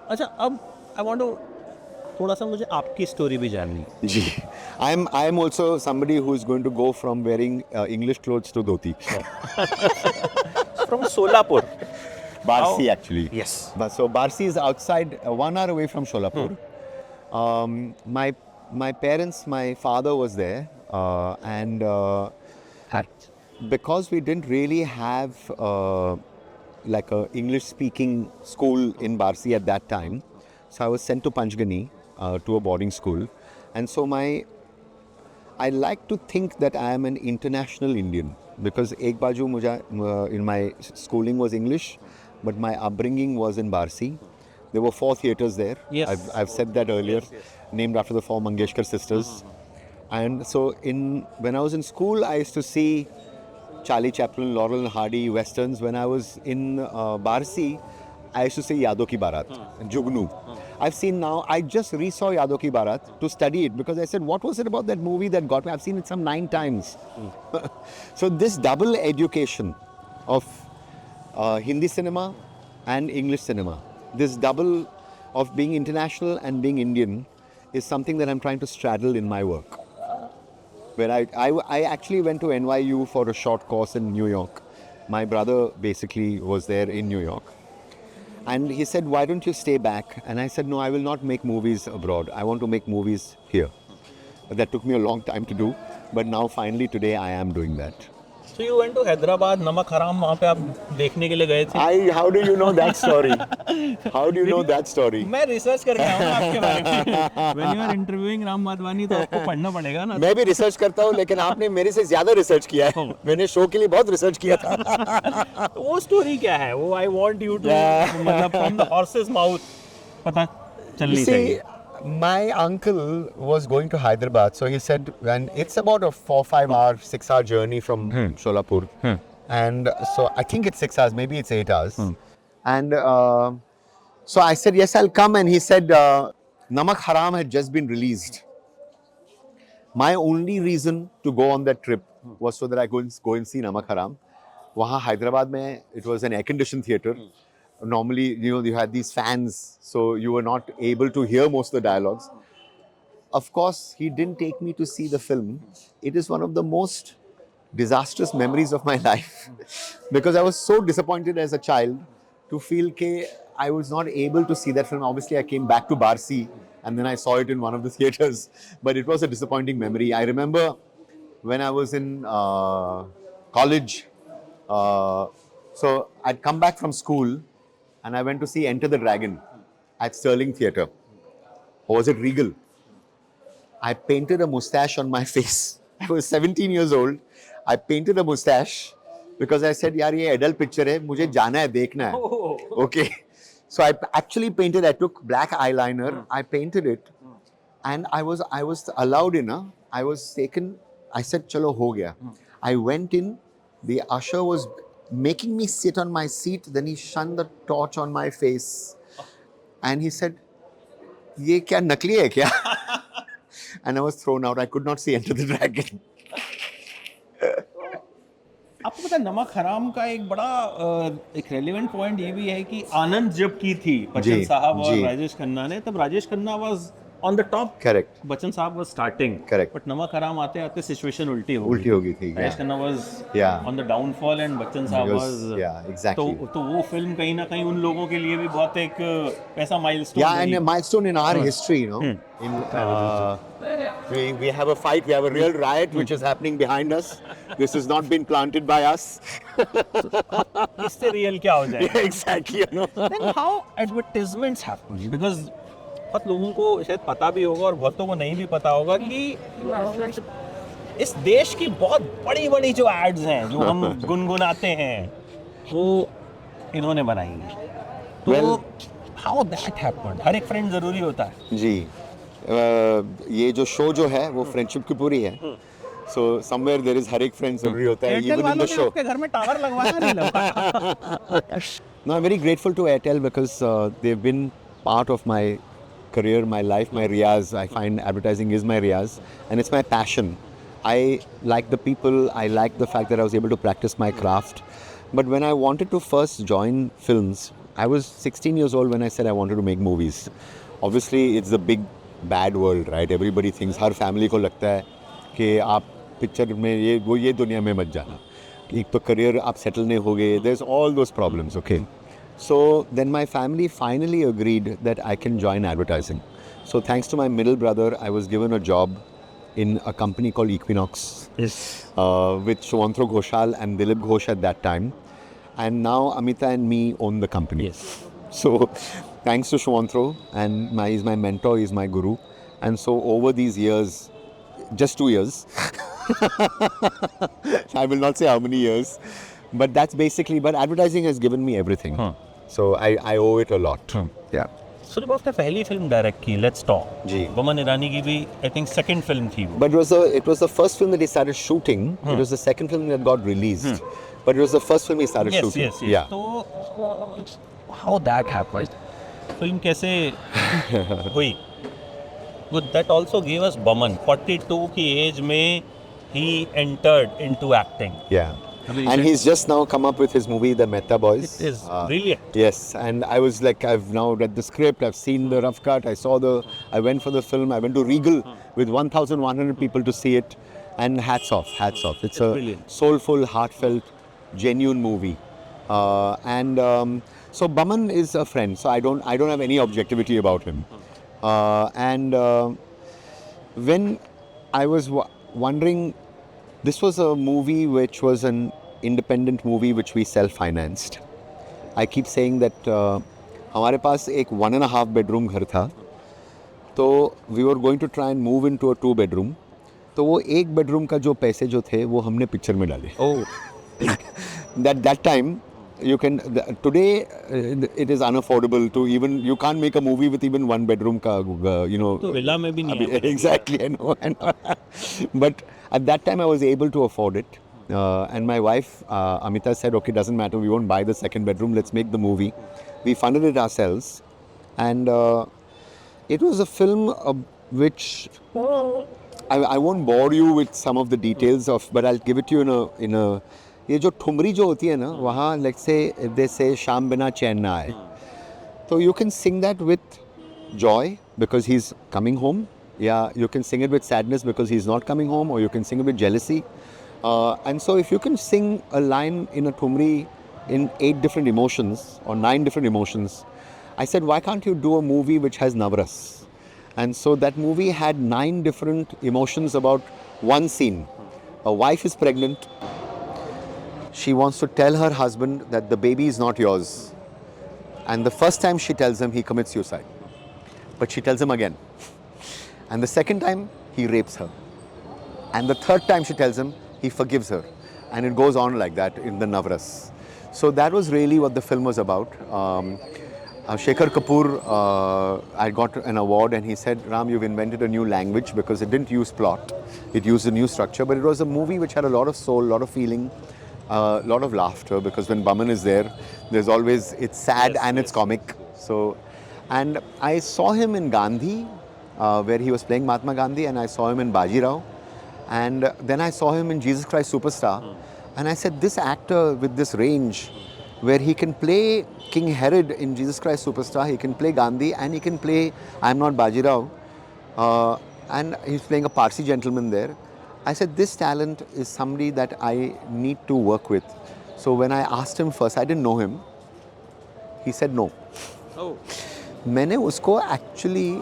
अच्छा, अब आई want to थोड़ा सा मुझे आपकी story भी जाननी है. Gee, I am also somebody who is going to go from wearing English clothes to dhoti. From Solapur. Barsi actually. Yes. But so Barsi is outside, 1 hour away from Sholapur. My parents, my father was there, and because we didn't really have like a English-speaking school in Barsi at that time, so I was sent to Panchgani to a boarding school, and so I like to think that I am an international Indian because ek baju in my schooling was English, but my upbringing was in Barsi. There were 4 theatres there. Yes. I've said that earlier, named after the 4 Mangeshkar sisters. And so when I was in school, I used to see Charlie Chaplin, Laurel and Hardy, westerns. When I was in Barsi, I used to see Yadon Ki Barat, Jugnu. I've seen now, I just re-saw Yadon Ki Barat to study it because I said, what was it about that movie that got me? I've seen it some 9 times. So this double education of Hindi cinema and English cinema, this double of being international and being Indian is something that I'm trying to straddle in my work. Where I actually went to NYU for a short course in New York. My brother basically was there in New York. And he said, why don't you stay back? And I said, no, I will not make movies abroad. I want to make movies here. That took me a long time to do. But now finally today I am doing that. So you went to Hyderabad, Namak Haraam वहाँ पे आप देखने के लिए गए थे. How do you know that story? How do you know that story? मैं research करके आया हूँ आपके बारे में. When you are interviewing Ram Madhvani तो आपको पढ़ना पड़ेगा ना. मैं भी रिसर्च करता हूँ लेकिन आपने मेरे से ज्यादा रिसर्च किया है. मैंने शो के लिए बहुत रिसर्च किया था. वो स्टोरी क्या है वो? आई वांट यू टू, मतलब फ्रॉम द हॉर्सेस माउथ पता चलनी चाहिए. My uncle was going to Hyderabad, so he said, and it's about a 4-5 hour, 6 hour journey from Sholapur, and so I think it's 6 hours, maybe it's 8 hours, and so I said yes, I'll come, and he said Namak Haram had just been released. My only reason to go on that trip was so that I go and see Namak Haram. Wahan Hyderabad mein, it was an air-conditioned theatre. Normally, you had these fans, so you were not able to hear most of the dialogues. Of course, he didn't take me to see the film. It is one of the most disastrous memories of my life because I was so disappointed as a child to feel that I was not able to see that film. Obviously, I came back to Barsi and then I saw it in one of the theatres, but it was a disappointing memory. I remember when I was in college, so I'd come back from school and I went to see Enter the Dragon at Sterling Theatre. Or was it Regal? I painted a mustache on my face. I was 17 years old. I painted a mustache because I said, yaar, ye adult picture hai, mujhe jana hai, dekhna hai. Okay. So I actually painted, I took black eyeliner, I painted it, and I was allowed in. I was taken, I said, chalo, ho gaya. I went in, the usher was making me sit on my seat, then he shone the torch on my face and he said, ये क्या नकली है क्या? And I was thrown out. I could not see Enter the Dragon. आपको पता है नमक हराम का एक बड़ा एक रेलेवेंट पॉइंट ये भी है कि आनंद जब की थी बच्चन जी, साहब और जी। राजेश खन्ना ने, तब Rajesh Khanna was on the top, Correct. Bachchan साहब वाज स्टार्टिंग, Correct. बट नमक हराम आते आते सिचुएशन उल्टी हो उल्टी हो गई थी, Rajesh yeah. Khanna was Yeah. On the downfall and Bachchan साहब Because, वाज yeah, exactly. तो वो फिल्म कहीं ना कहीं उन लोगों के लिए भी बहुत एक ऐसा milestone Yeah, and a milestone in our history, you know. We have a fight, we have a real riot which is happening behind us. This has not been planted by us. इससे real क्या हो जाए? Exactly, you know. Then how advertisements happen? Because बहुत लोगों को शायद पता भी होगा और बहुतों को नहीं भी पता होगा कि इस देश की बहुत बड़ी बड़ी जो एड्स हैं जो हम गुनगुनाते हैं वो इन्होंने बनाई हैं। तो Well- हाउ दैट हैपेंड? हर एक फ्रेंड जरूरी होता है। जी ये जो शो जो है वो फ्रेंडशिप की पूरी है. So somewhere there is हर एक फ्रेंड जरूरी होता है एयरटेल even in वालों the ने show. आपके घर में टावर लगवाया नहीं लगा? No, I'm very grateful to Airtel because they've been part of my career, my life, my riyaz. I find advertising is my riyaz and it's my passion. I like the people, I like the fact that I was able to practice my craft. But when I wanted to first join films, I was 16 years old when I said I wanted to make movies. Obviously, it's the big bad world, right? Everybody thinks, her family को लगता है कि आप picture में ये दुनिया में मत जाना. एक तो करियर आप सेटल नहीं हो गए. There's all those problems, okay? So then my family finally agreed that I can join advertising. So thanks to my middle brother, I was given a job in a company called Equinox with Shwantro Ghoshal and Dilip Ghosh at that time. And now Amita and me own the company. Yes. So thanks to Shwantro, and he's my mentor, he's my guru. And so over these years, just 2 years, I will not say how many years, but that's basically, but advertising has given me everything. So I owe it a lot. Yeah. सुरभ आपने पहली film direct की, let's talk. जी। बमन ईरानी की भी I think second film थी वो। But it was the first film that he started shooting. It was the second film that got released. But it was the first film he started Yes, shooting. yes, yes. Yeah. तो how that happened? Film कैसे हुई? But that also gave us Baman. 42 की as में he entered into acting. Yeah. And he's just now come up with his movie, The Mehta Boys. It is brilliant. Yes, and I was like, I've now read the script, I've seen the rough cut, I went for the film, I went to Regal with 1,100 people to see it, and hats off, hats off. It's a brilliant. soulful, heartfelt, genuine movie. So Baman is a friend, so I don't have any objectivity about him. When I was wondering, this was a movie which was an independent movie which we self-financed. I keep saying that हमारे पास एक 1.5 bedroom घर था, तो we were going to try and move into a 2 bedroom. तो वो 1 bedroom का जो पैसे जो थे वो हमने पिक्चर में डाले. That time you can today it is unaffordable to even, you can't make a movie with even 1 bedroom का you know. तो विला में भी नहीं है। Exactly, I know. But at that time I was able to afford it. And my wife, Amita, said, okay, doesn't matter, we won't buy the second bedroom, let's make the movie. We funded it ourselves. And it was a film which, I won't bore you with some of the details of, but I'll give it to you in a ये जो ठुमरी जो होती है ना, वहाँ let's say they say शाम बिना चैन ना आए. So you can sing that with joy because he's coming home. Yeah, you can sing it with sadness because he's not coming home, or you can sing it with jealousy. And so if you can sing a line in a thumri in 8 different emotions or 9 different emotions, I said, why can't you do a movie which has navras? And so that movie had 9 different emotions about one scene. A wife is pregnant. She wants to tell her husband that the baby is not yours. And the first time she tells him, he commits suicide. But she tells him again. And the second time, he rapes her. And the third time she tells him, he forgives her. And it goes on like that in the Navras. So that was really what the film was about. Shekhar Kapoor, I got an award and he said, Ram, you've invented a new language because it didn't use plot. It used a new structure, but it was a movie which had a lot of soul, a lot of feeling, a lot of laughter, because when Baman is there, there's always, it's sad and it's comic. So And I saw him in Gandhi, where he was playing Mahatma Gandhi, and I saw him in Bajirao. And then I saw him in Jesus Christ Superstar. And I said, this actor with this range, where he can play King Herod in Jesus Christ Superstar, he can play Gandhi, and he can play I'm Not Bajirao. And he's playing a Parsi gentleman there. I said, this talent is somebody that I need to work with. So when I asked him first, I didn't know him. He said no. Oh. मैंने उसको actually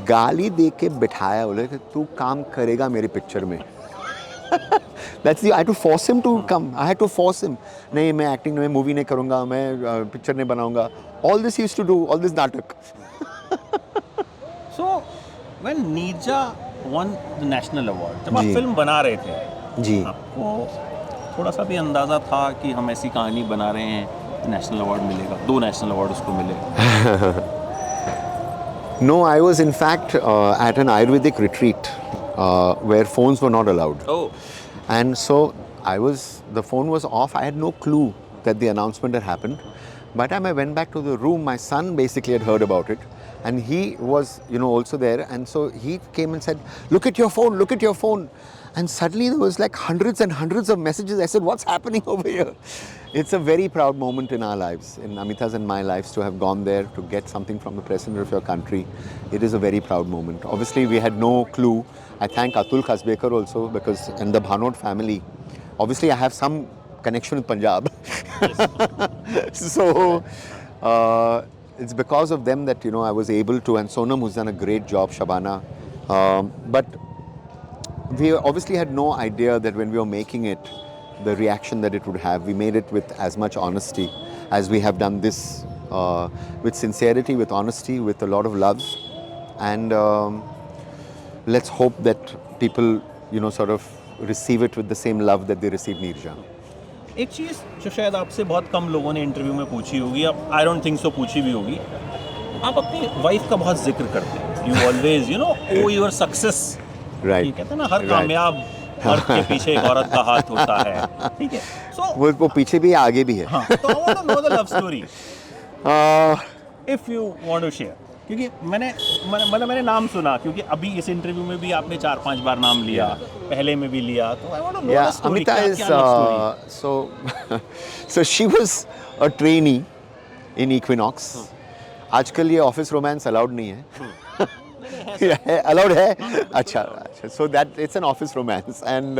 गाली दे के बिठाया, बोले कि तू काम करेगा मेरी पिक्चर में. That's the I had to force him to come. I had to force him. नहीं, मैं एक्टिंग में मूवी नहीं करूँगा, मैं पिक्चर नहीं बनाऊँगा. All this he used to do, all this नाटक. So when Neerja won the national award, जब आप जी. फिल्म बना रहे थे, जी. आपको थोड़ा सा भी अंदाजा था कि हम ऐसी कहानी बना रहे हैं, नेशनल अवार्ड मिलेगा, 2 नेशनल अवार्ड उसको मिले? No, I was in fact at an Ayurvedic retreat where phones were not allowed. Oh. And so the phone was off. I had no clue that the announcement had happened. By the time I went back to the room, my son basically had heard about it. And he was, also there. And so he came and said, look at your phone, look at your phone. And suddenly there was like hundreds and hundreds of messages. I said, what's happening over here? It's a very proud moment in our lives, in Amita's and my lives, to have gone there to get something from the president of your country. It is a very proud moment. Obviously, we had no clue. I thank Atul Khasbekar also, because, and the Bhanot family. Obviously, I have some connection with Punjab. So, it's because of them that, I was able to, and Sonam, who's done a great job, Shabana. But we obviously had no idea that when we were making it, the reaction that it would have. We made it with as much honesty as we have done this, with sincerity, with honesty, with a lot of love. And let's hope that people, sort of receive it with the same love that they receive Neerja. एक चीज़ जो शायद आपसे बहुत कम लोगों ने interview में पूछी होगी, अब आई डोंट थिंक सो पूछी भी होगी, आप अपनी वाइफ का बहुत जिक्र करते हैं. You always owe your success. Right. कहते हैं ना, हर कामयाब मर्द के पीछे एक औरत का हाथ होता है. ठीक है. सो वो पीछे भी है, आगे भी है. हाँ, तो I want to know the love story if you want to share. क्योंकि मैंने नाम सुना, क्योंकि अभी इस इंटरव्यू में भी आपने 4-5 बार नाम लिया, पहले में भी लिया, तो I want to know the story. Amita is so she was a trainee in Equinox. आजकल ये ऑफिस रोमांस अलाउड नहीं है. अलाउड है. अच्छा. So that it's an office romance, and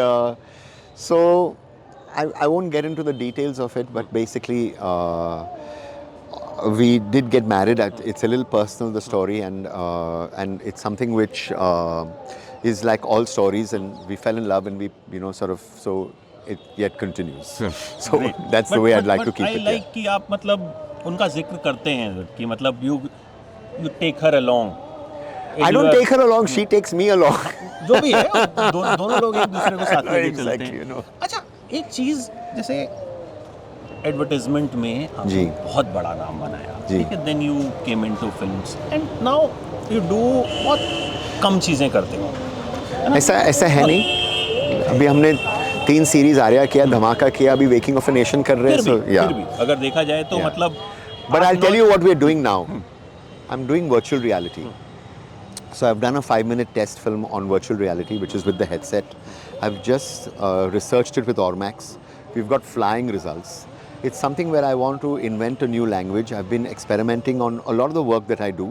so I won't get into the details of it, but basically we did get married. It's a little personal, the story, and it's something which is like all stories, and we fell in love, and we so it yet continues. So that's the way I'd like to keep it. I like कि आप मतलब उनका जिक्र करते हैं कि मतलब you take her along. I don't take her along, she takes me along. जो भी है, दोनों लोग एक दूसरे को साथ लेके चलते Exactly, हैं. अच्छा, एक चीज़ जैसे एडवर्टाइजमेंट में आपने बहुत बड़ा नाम बनाया, ठीक है, then you came into films and now you do बहुत कम चीज़ें करते हो. ऐसा है नहीं. अभी हमने 3 सीरीज आर्या किया, धमाका किया, अभी वेकिंग ऑफ अ नेशन कर रहे हैं. फिर भी अगर देखा जाए तो मतलब. But I'll tell you what we're doing now. I'm doing virtual reality. So I've done a 5-minute test film on virtual reality, which is with the headset. I've just researched it with Ormax. We've got flying results. It's something where I want to invent a new language. I've been experimenting on a lot of the work that I do,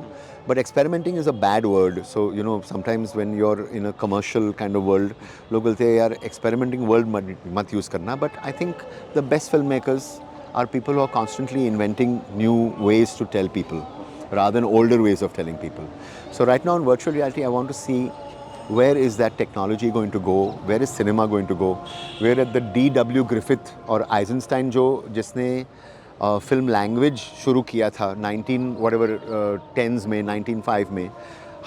but experimenting is a bad word. So, sometimes when you're in a commercial kind of world, log bolte yaar experimenting word mat use karna. But I think the best filmmakers are people who are constantly inventing new ways to tell people rather than older ways of telling people. So right now in virtual reality, I want to see where is that technology going to go? Where is cinema going to go? Where at the D.W. Griffith और Eisenstein जिसने film language शुरू किया था 10s में, 1905 में,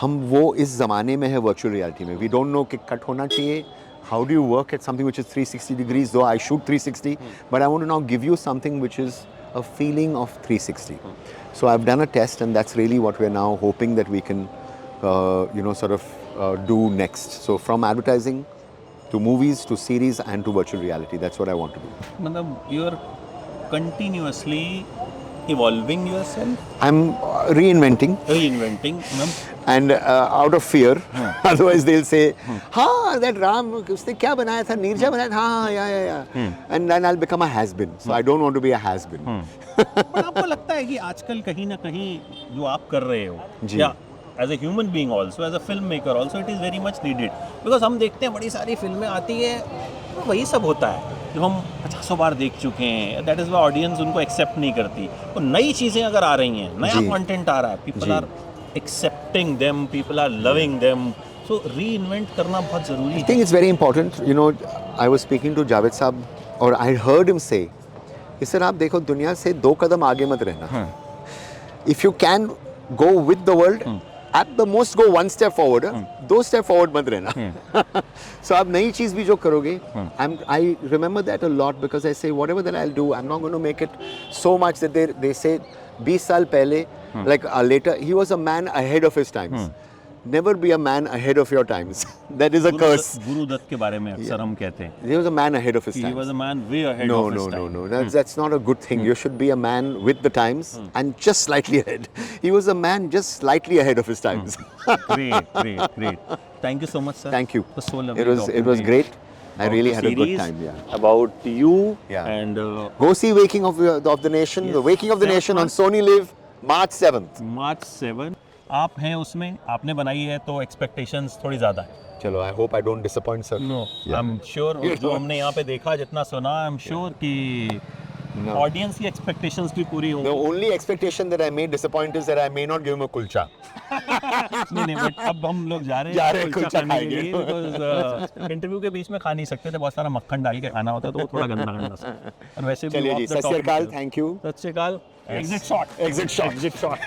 हम वो इस ज़माने में है virtual reality में. We don't know कि cut होना चाहिए. How do you work at something which is 360 degrees? Though I shoot 360, but I want to now give you something which is a feeling of 360. So I've done a test, and that's really what we're now hoping that we can, do next. So from advertising to movies to series and to virtual reality, that's what I want to do. मतलब you are continuously evolving yourself, I'm reinventing, reinventing. and out of fear, otherwise they'll say, हाँ that Ram उसने क्या बनाया था, नीरजा बनाया था, हाँ yeah, and then I'll become a has-been. So I don't want to be a has-been. पर आपको लगता है कि आजकल कहीं ना कहीं जो आप कर रहे हो, जी। या as a human being also, as a film maker also, it is very much needed, because हम देखते हैं बड़ी सारी फिल्में आती है तो वही सब होता है जो हम 50 बार देख चुके हैं, दैट इज़ वाई ऑडियंस उनको एक्सेप्ट नहीं करती। तो नई चीज़ें अगर आ रही हैं, नया जी। कंटेंट आ रहा है, पीपल जी। Are accepting them, people are loving them, so reinvent करना बहुत ज़रूरी I है। think it's very important. You know, I was speaking to Javed Saab, और I heard him say, he said, आप देखो दुनिया से 2 कदम आगे मत रहना. If you can go with the world, at the most go 1 step forward. 2 step forward मत रहना. So आप नई चीज़ भी जो करोगे, I remember that a lot because I say whatever that I'll do, I'm not going to make it so much that they say 20 साल पहले, like later, he was a man ahead of his times. Never be a man ahead of your times. That is a curse. Gurudatt के बारे में अक्सर हम कहते हैं, He was a man ahead of his he times. was a man way ahead No, of his no, no, time. no. That's not a good thing. You should be a man with the times and just slightly ahead. He was a man just slightly ahead of his times. Great, great, great. Thank you so much, sir. Thank you. It was so lovely. It was talking to you great. I about really the had a good series, time. Yeah. About you Yeah. and Go see Waking of the Nation. Yes. The Waking of the 7th Nation on March. Sony Live, March 7th. March 7. आप हैं उसमें, आपने बनाई है तो expectations थोड़ी ज़्यादा है। Chalo, I hope I don't disappoint, sir. No, I am sure, जो हमने यहाँ पे देखा, जितना सुना, आई एम श्योर कि No. ऑडियंस की एक्सपेक्टेशंस भी पूरी The होंगी। only expectation that I may disappoint is that I may not give him a kulcha. नहीं, बट अब हम लोग जा रहे जा रहे हैं हैं कुलचा कुलचा खाने के खाएंगे। लिए, बिकॉज़ इंटरव्यू के बीच में खा नहीं सकते थे, बहुत सारा मक्खन डाल के खाना होता है, तो वो थोड़ा गंदा गंदा सा। और वैसे भी चलिए जी, सत श्री अकाल, thank you. सत श्री अकाल। Exit shot, Exit shot. Exit shot.